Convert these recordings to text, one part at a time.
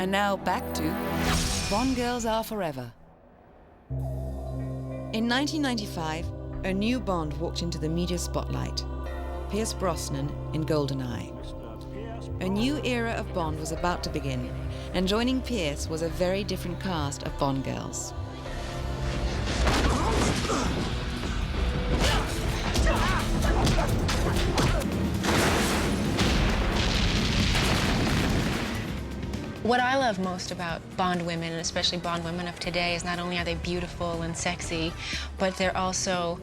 And now back to Bond Girls Are Forever. In 1995, a new Bond walked into the media spotlight, Pierce Brosnan in GoldenEye. A new era of Bond was about to begin, and joining Pierce was a very different cast of Bond girls. What I love most about Bond women, and especially Bond women of today, is not only are they beautiful and sexy, but they're also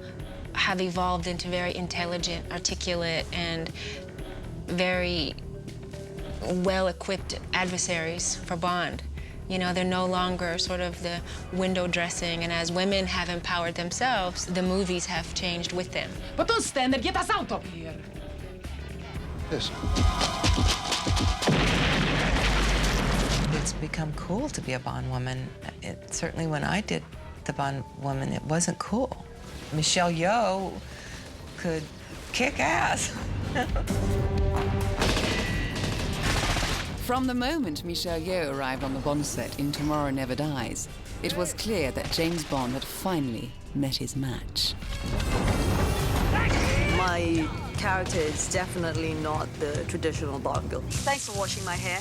have evolved into very intelligent, articulate, and very well-equipped adversaries for Bond. You know, they're no longer sort of the window dressing, and as women have empowered themselves, the movies have changed with them. But don't stand there, get us out of here. Yes. It's become cool to be a Bond woman. Certainly when I did the Bond woman, it wasn't cool. Michelle Yeoh could kick ass. From the moment Michelle Yeoh arrived on the Bond set in Tomorrow Never Dies, it was clear that James Bond had finally met his match. My character is definitely not the traditional Bond girl. Thanks for washing my hair.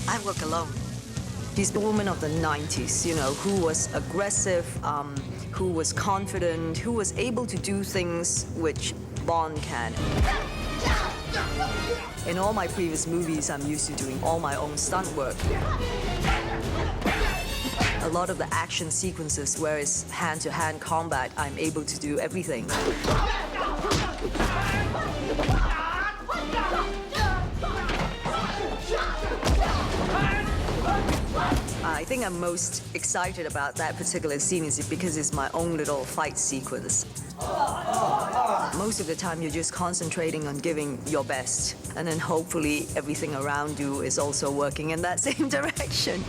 I work alone. She's the woman of the 90s, you know, who was aggressive, who was confident, who was able to do things which Bond can. In all my previous movies, I'm used to doing all my own stunt work. A lot of the action sequences where it's hand-to-hand combat, I'm able to do everything. I think I'm most excited about that particular scene is because it's my own little fight sequence. Most of the time, you're just concentrating on giving your best, and then hopefully everything around you is also working in that same direction.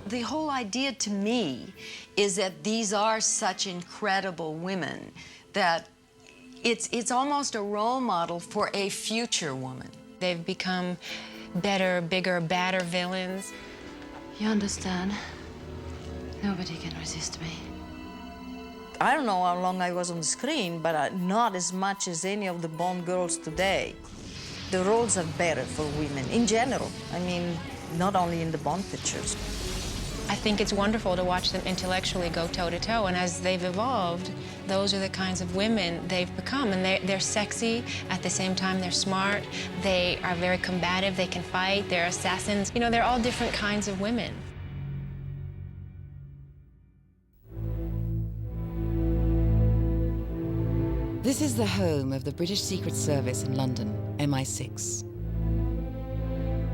The whole idea to me is that these are such incredible women that it's almost a role model for a future woman. They've become better, bigger, badder villains. You understand? Nobody can resist me. I don't know how long I was on the screen, but not as much as any of the Bond girls today. The roles are better for women in general. I mean, not only in the Bond pictures. I think it's wonderful to watch them intellectually go toe-to-toe, and as they've evolved, those are the kinds of women they've become, and they're sexy, at the same time they're smart, they are very combative, they can fight, they're assassins. You know, they're all different kinds of women. This is the home of the British Secret Service in London, MI6.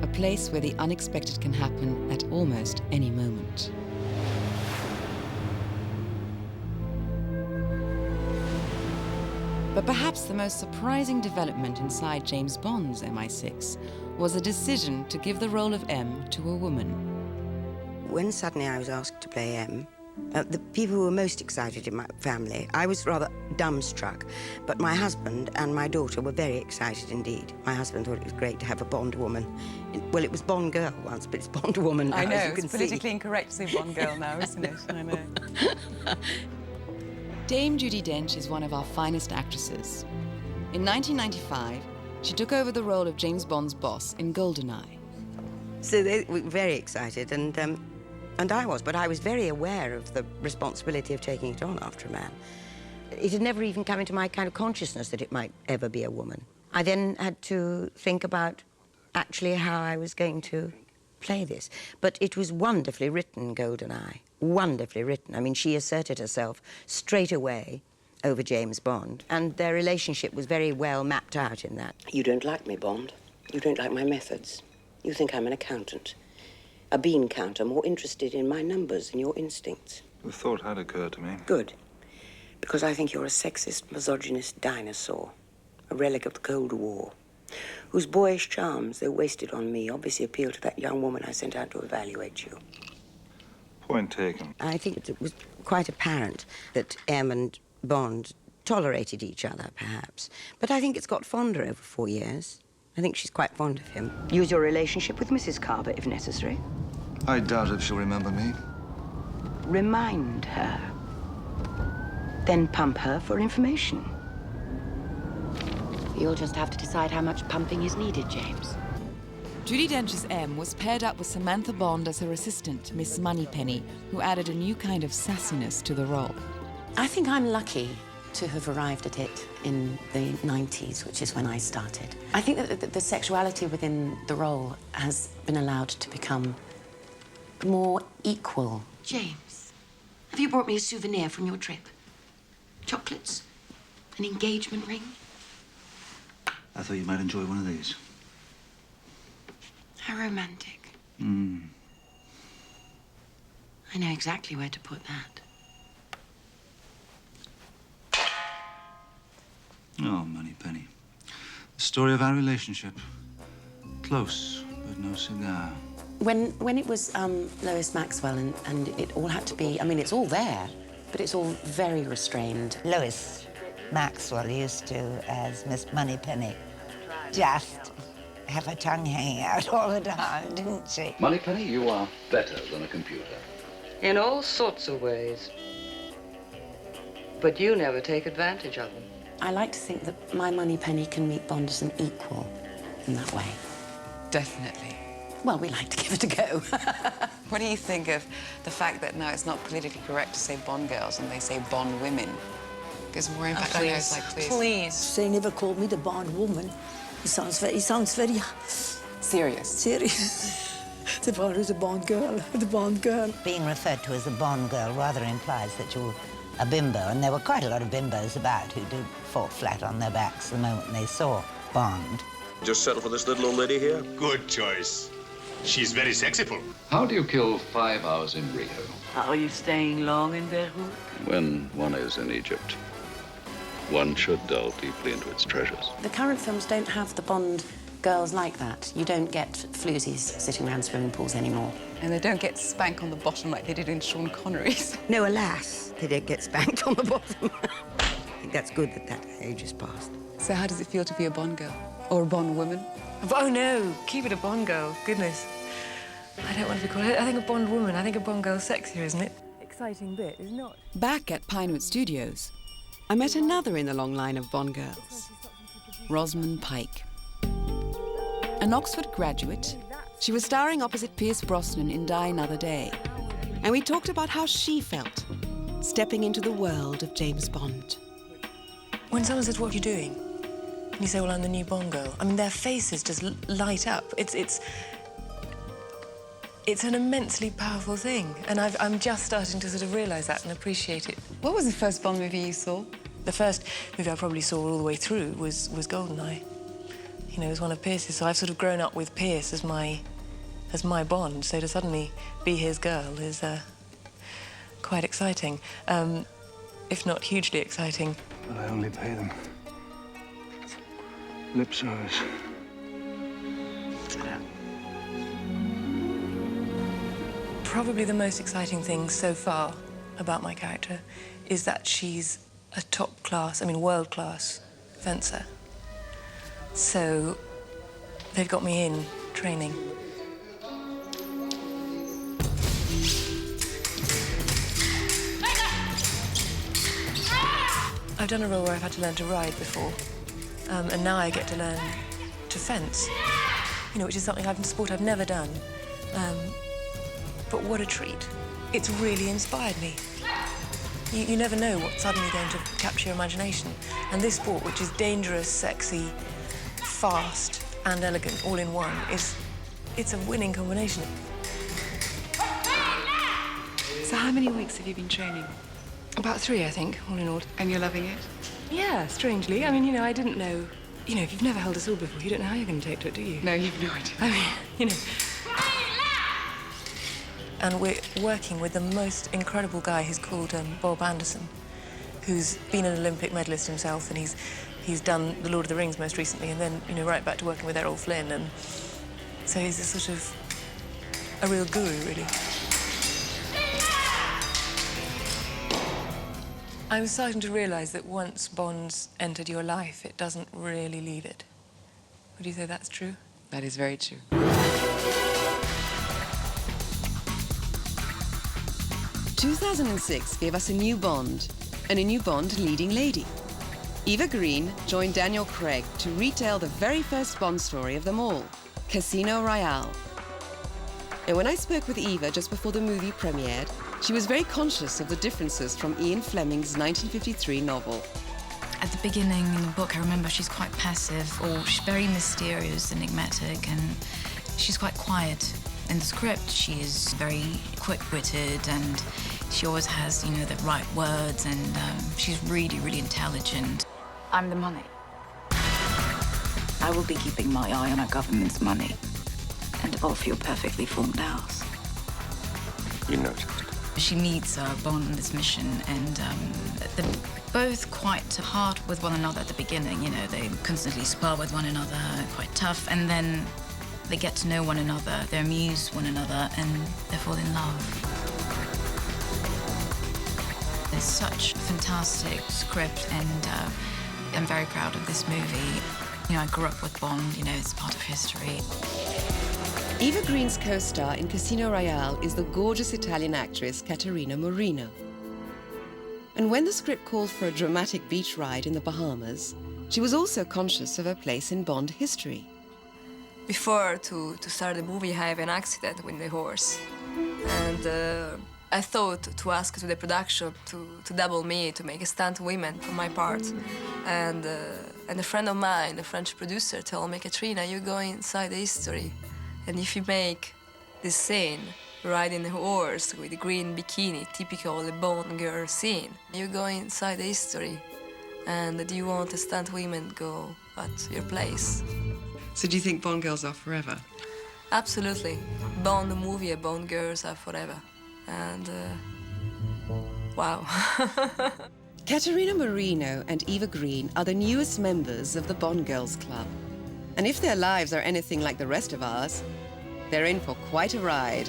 A place where the unexpected can happen at almost any moment. But perhaps the most surprising development inside James Bond's MI6 was the decision to give the role of M to a woman. When suddenly I was asked to play M, the people who were most excited in my family, I was rather dumbstruck, but my husband and my daughter were very excited indeed. My husband thought it was great to have a Bond woman. Well, it was Bond girl once, but it's Bond woman now, I know, as you can it's see. politically incorrect to say Bond girl now, isn't it? I know. Dame Judi Dench is one of our finest actresses. In 1995, she took over the role of James Bond's boss in GoldenEye. So they were very excited, and I was, but I was very aware of the responsibility of taking it on after a man. It had never even come into my kind of consciousness that it might ever be a woman. I then had to think about actually how I was going to play this. But it was wonderfully written, GoldenEye, wonderfully written. I mean, she asserted herself straight away over James Bond, and their relationship was very well mapped out in that. You don't like me, Bond. You don't like my methods. You think I'm an accountant. A bean counter, more interested in my numbers than your instincts. The thought had occurred to me. Good. Because I think you're a sexist, misogynist dinosaur. A relic of the Cold War. Whose boyish charms, though wasted on me, obviously appeal to that young woman I sent out to evaluate you. Point taken. I think it was quite apparent that M and Bond tolerated each other, perhaps. But I think it's got fonder over 4 years. I think she's quite fond of him. Use your relationship with Mrs. Carver, if necessary. I doubt if she'll remember me. Remind her. Then pump her for information. You'll just have to decide how much pumping is needed, James. Judi Dench's M was paired up with Samantha Bond as her assistant, Miss Moneypenny, who added a new kind of sassiness to the role. I think I'm lucky to have arrived at it in the 90s, which is when I started. I think that the sexuality within the role has been allowed to become more equal. James, have you brought me a souvenir from your trip? Chocolates? An engagement ring? I thought you might enjoy one of these. How romantic. Mm. I know exactly where to put that. Oh, Moneypenny. The story of our relationship. Close, but no cigar. When it was Lois Maxwell and it all had to be, I mean, it's all there, but it's all very restrained. Lois Maxwell used to, as Miss Moneypenny, just have her tongue hanging out all the time, didn't she? Moneypenny, you are better than a computer. In all sorts of ways. But you never take advantage of them. I like to think that my Moneypenny can meet Bond as an equal in that way. Definitely. Well, we like to give it a go. What do you think of the fact that now it's not politically correct to say Bond girls and they say Bond women? Gives more impact. I know, it's like, please. They never called me the Bond woman. He sounds very serious. Serious. The Bond is a Bond girl. The Bond girl. Being referred to as a Bond girl rather implies that you're a bimbo, and there were quite a lot of bimbos about who did fall flat on their backs the moment they saw Bond. Just settle for this little old lady here? Good choice. She's very sexyful. How do you kill 5 hours in Rio? Are you staying long in Beirut? When one is in Egypt, one should delve deeply into its treasures. The current films don't have the Bond girls like that. You don't get floozies sitting around swimming pools anymore. And they don't get spank on the bottom like they did in Sean Connery's. No, alas, they don't get spanked on the bottom. I think that's good that that age has passed. So how does it feel to be a Bond girl? Or a Bond woman? Oh, no. Keep it a Bond girl. Goodness. I don't want to be called... I think a Bond woman. I think a Bond girl's sexier, isn't it? Exciting bit, isn't it? Back at Pinewood Studios, I met another in the long line of Bond girls, Rosamund Pike. An Oxford graduate, she was starring opposite Pierce Brosnan in Die Another Day. And we talked about how she felt, stepping into the world of James Bond. When someone says, what are you doing? And you say, well, I'm the new Bond girl. I mean, their faces just light up. It's an immensely powerful thing. And I'm just starting to sort of realise that and appreciate it. What was the first Bond movie you saw? The first movie I probably saw all the way through was GoldenEye. You know, it was one of Pierce's. So I've sort of grown up with Pierce as my Bond. So to suddenly be his girl is quite exciting, if not hugely exciting. But I only pay them lip service. Probably the most exciting thing so far about my character is that she's a top-class, I mean world-class fencer. So they've got me in training. I've done a role where I've had to learn to ride before, and now I get to learn to fence, you know, which is something a sport I've never done. But what a treat. It's really inspired me. You never know what's suddenly going to capture your imagination. And this sport, which is dangerous, sexy, fast, and elegant all in one, it's a winning combination. So how many weeks have you been training? About 3, I think, all in all. And you're loving it? Yeah, strangely. I mean, you know, I didn't know... You know, if you've never held a sword before, you don't know how you're going to take to it, do you? No, you've no idea. I mean, you know... And we're working with the most incredible guy who's called Bob Anderson, who's been an Olympic medalist himself, and he's done The Lord of the Rings most recently, and then, you know, right back to working with Errol Flynn, and so he's a sort of a real guru, really. I'm starting to realise that once Bond's entered your life, it doesn't really leave it. Would you say that's true? That is very true. 2006 gave us a new Bond, and a new Bond leading lady. Eva Green joined Daniel Craig to retell the very first Bond story of them all, Casino Royale. And when I spoke with Eva just before the movie premiered, she was very conscious of the differences from Ian Fleming's 1953 novel. At the beginning in the book, I remember she's quite passive, or she's very mysterious, enigmatic, and she's quite quiet. In the script, she is very quick-witted, and she always has, you know, the right words, and she's really, really intelligent. I'm the money. I will be keeping my eye on our government's money and of your perfectly formed house. You noticed. She meets Bond on this mission, and they're both quite hard with one another at the beginning. You know, they constantly spar with one another, quite tough, and then they get to know one another, they amuse one another, and they fall in love. It's such a fantastic script, and I'm very proud of this movie. You know, I grew up with Bond, you know, it's part of history. Eva Green's co-star in Casino Royale is the gorgeous Italian actress Caterina Morino. And when the script called for a dramatic beach ride in the Bahamas, she was also conscious of her place in Bond history. Before to start the movie, I have an accident with the horse. And I thought to ask to the production to double me, to make a stunt woman for my part. And a friend of mine, a French producer, told me, Katrina, you go inside the history. And if you make this scene, riding a horse with a green bikini, typical of the Bond girl scene, you go inside the history. And do you want a stunt woman go at your place? So do you think Bond girls are forever? Absolutely. Bond movie and Bond girls are forever. And, wow. Caterina Morino and Eva Green are the newest members of the Bond Girls Club. And if their lives are anything like the rest of ours, they're in for quite a ride.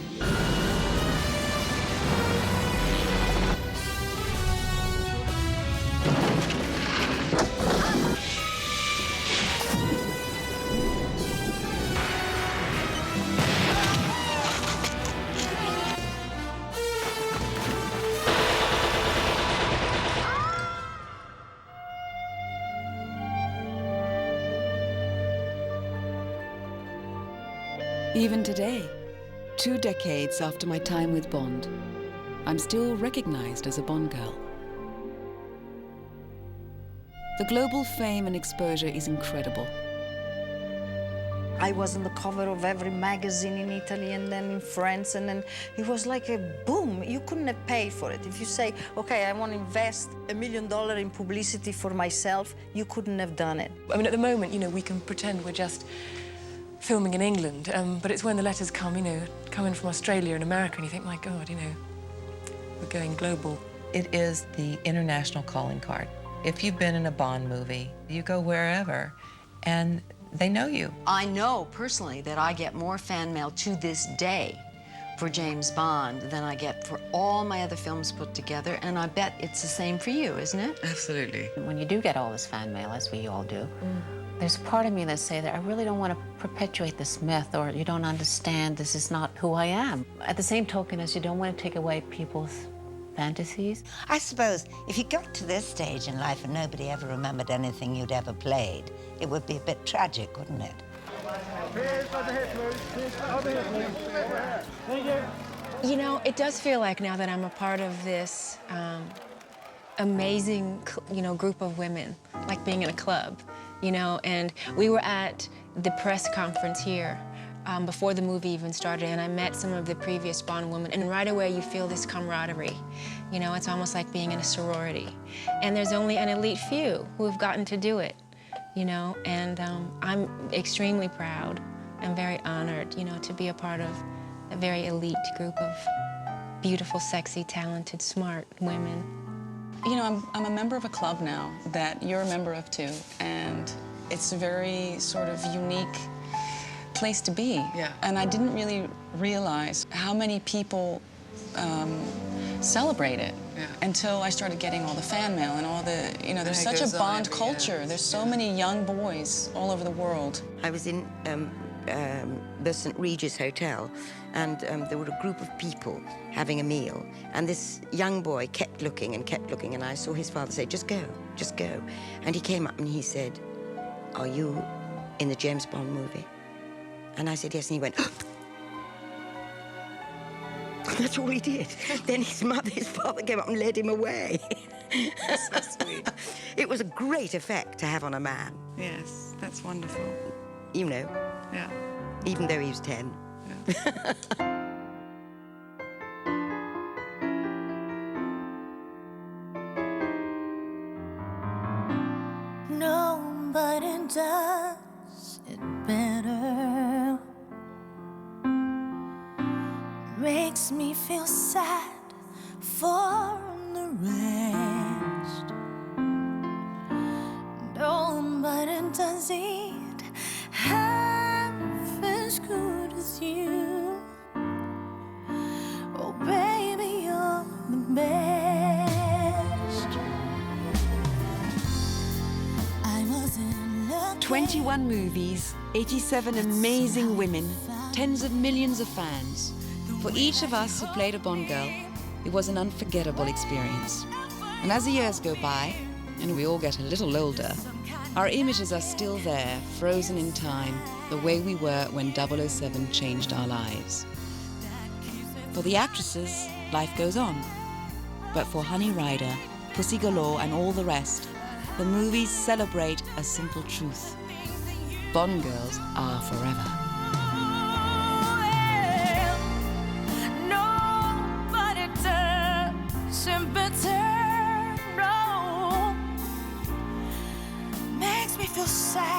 Even today, 2 decades after my time with Bond, I'm still recognized as a Bond girl. The global fame and exposure is incredible. I was on the cover of every magazine in Italy and then in France, and then it was like a boom. You couldn't have paid for it. If you say, okay, I want to invest $1 million in publicity for myself, you couldn't have done it. I mean, at the moment, you know, we can pretend we're just filming in England, but it's when the letters come, you know, coming from Australia and America, and you think, my God, you know, we're going global. It is the international calling card. If you've been in a Bond movie, you go wherever, and they know you. I know personally that I get more fan mail to this day for James Bond than I get for all my other films put together, and I bet it's the same for you, isn't it? Absolutely. When you do get all this fan mail, as we all do, there's a part of me that say that I really don't want to perpetuate this myth, or you don't understand, this is not who I am. At the same token as you don't want to take away people's fantasies. I suppose if you got to this stage in life and nobody ever remembered anything you'd ever played, it would be a bit tragic, wouldn't it? You know, it does feel like now that I'm a part of this amazing, you know, group of women, like being in a club, you know, and we were at the press conference here before the movie even started, and I met some of the previous Bond women, and right away you feel this camaraderie. You know, it's almost like being in a sorority. And there's only an elite few who have gotten to do it, you know, and I'm extremely proud and very honored, you know, to be a part of a very elite group of beautiful, sexy, talented, smart women. You know, I'm a member of a club now that you're a member of too, and it's a very sort of unique place to be. Yeah. And I didn't really realize how many people celebrate it. until I started getting all the fan mail and all the, you know, there's such a Bond culture. There's so many young boys all over the world. I was in the St. Regis Hotel, and there were a group of people having a meal, and this young boy kept looking, and I saw his father say, just go, just go. And he came up and he said, are you in the James Bond movie? And I said, yes, and he went, that's all he did. Then his father came up and led him away. That's so sweet. It was a great effect to have on a man. Yes, that's wonderful. You know. Yeah. Even though he was 10. Yeah. Nobody does it better. Makes me feel sad for the rest. Nobody does it half as good as you. Oh, baby, you're the best. I was in love. 21 movies, 87 amazing women, tens of millions of fans. For each of us who played a Bond girl, it was an unforgettable experience. And as the years go by, and we all get a little older, our images are still there, frozen in time, the way we were when 007 changed our lives. For the actresses, life goes on. But for Honey Rider, Pussy Galore, and all the rest, the movies celebrate a simple truth. Bond girls are forever. Feel sad